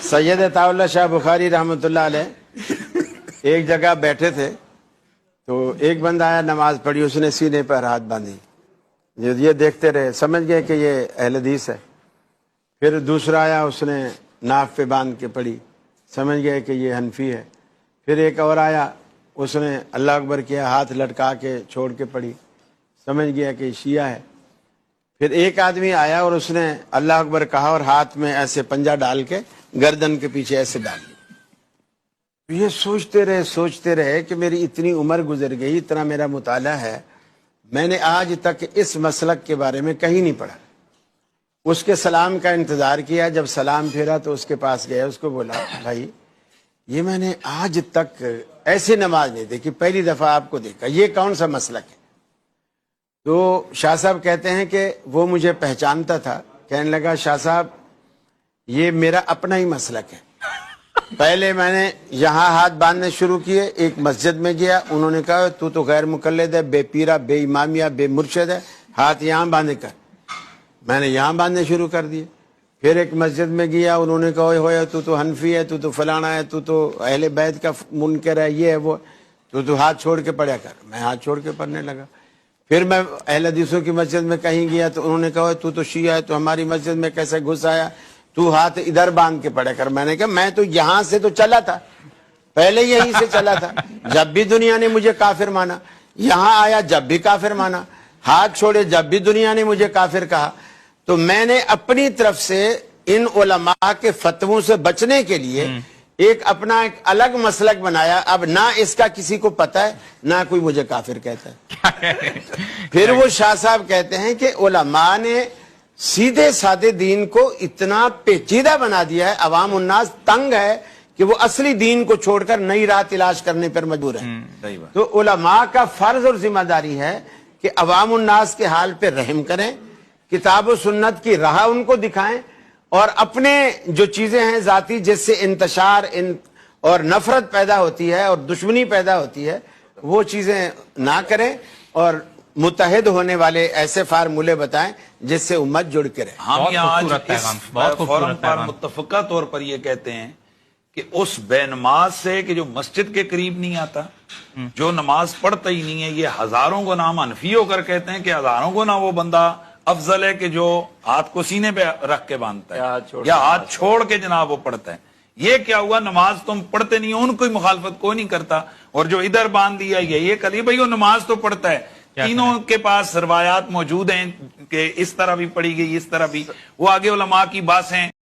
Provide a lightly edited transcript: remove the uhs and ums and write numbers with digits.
सैयद अताउल्लाह शाह बुखारी रहमतुल्लाह अलैह एक जगह बैठे थे, तो एक बंदा आया, नमाज पढ़ी, उसने सीने पर हाथ बांधी, ये देखते रहे, समझ गए कि ये अहले हदीस है। फिर दूसरा आया, उसने नाक पे बांध के पढ़ी, समझ गए कि ये हनफी है। फिर एक और आया, उसने अल्लाह अकबर किया, हाथ लटका के छोड़ के पढ़ी, समझ गया कि शिया है। फिर एक आदमी आया और उसने अल्लाह अकबर कहा और हाथ में ऐसे पंजा डाल के गर्दन के पीछे ऐसे डाल दिया। ये सोचते रहे कि मेरी इतनी उम्र गुजर गई, इतना मेरा मुताला है, मैंने आज तक इस मसलक के बारे में कहीं नहीं पढ़ा। उसके सलाम का इंतजार किया, जब सलाम फेरा तो उसके पास गया, उसको बोला, भाई ये मैंने आज तक ऐसी नमाज नहीं देखी, पहली दफा आपको देखा, ये कौन सा मसलक है? तो शाह साहब कहते हैं कि वो मुझे पहचानता था, कहने लगा, शाह साहब ये मेरा अपना ही मसलक है। पहले मैंने यहाँ हाथ बांधने शुरू किए, एक मस्जिद में गया, उन्होंने कहा तू तो गैर मुकल्लिद है, बेपीरा, बेईमामिया, बेमुर्शिद है, हाथ यहाँ बांधे कर। मैंने यहाँ बांधने शुरू कर दिए। फिर एक मस्जिद में गया, उन्होंने कहा होया तू तो हनफी है, तू तो फलाना है, तू तो अहले बैत का मुनकर है, ये है वो, तू हाथ छोड़ के पढ़ा कर। मैं हाथ छोड़ के पढ़ने लगा। फिर मैं अहले हदीसों की मस्जिद में कहीं गया तो उन्होंने कहा तू तो शिया है, तो हमारी मस्जिद में कैसे घुस आया, तू हाथ इधर बांध के पढ़ा कर। मैंने कहा मैं तो यहाँ से तो चला था, पहले यहीं से चला था, जब भी दुनिया ने मुझे काफिर माना, यहाँ आया जब भी काफिर माना, हाथ छोड़े जब भी दुनिया ने मुझे काफिर कहा। तो मैंने अपनी तरफ से इन उलमा के फतवों से बचने के लिए एक अपना एक अलग मसलक बनाया। अब ना इसका किसी को पता है, ना कोई मुझे काफिर कहता है। फिर वो शाह साहब कहते हैं कि उलमा ने सीधे साधे दीन को इतना पेचीदा बना दिया है, अवाम उन्नास तंग है कि वो असली दीन को छोड़कर नई राह तलाश करने पर मजबूर है। तो उलमा का फर्ज और जिम्मेदारी है कि अवाम उन्नास के हाल पे रहम करें, किताब और सुन्नत की राह उनको दिखाएं, और अपने जो चीजें हैं जाती, जिससे इंतशार और नफरत पैदा होती है और दुश्मनी पैदा होती है, वो चीजें ना करें, और मुत्तहिद होने वाले ऐसे फार्मूले बताएं जिससे उम्मत जुड़ के रहे। हम यहाँ आज फोरम पर मुत्तफका तौर पर ये कहते हैं कि उस बेनमाज से कि जो मस्जिद के करीब नहीं आता, जो नमाज पढ़ता ही नहीं है, ये हजारों को नाम अनफी होकर कहते हैं कि हजारों को ना वो बंदा अफजल है कि जो हाथ को सीने पे रख के बांधता है या हाथ छोड़ के जनाब वो पढ़ता है। ये क्या हुआ, नमाज तुम पढ़ते नहीं हो, उनको मुखालफत कोई नहीं करता, और जो इधर बांध दिया ये करिए भाई वो नमाज तो पढ़ता है। तीनों के पास रवायात मौजूद हैं कि इस तरह भी पढ़ी गई, इस तरह भी, वो आगे उलमा की बात है।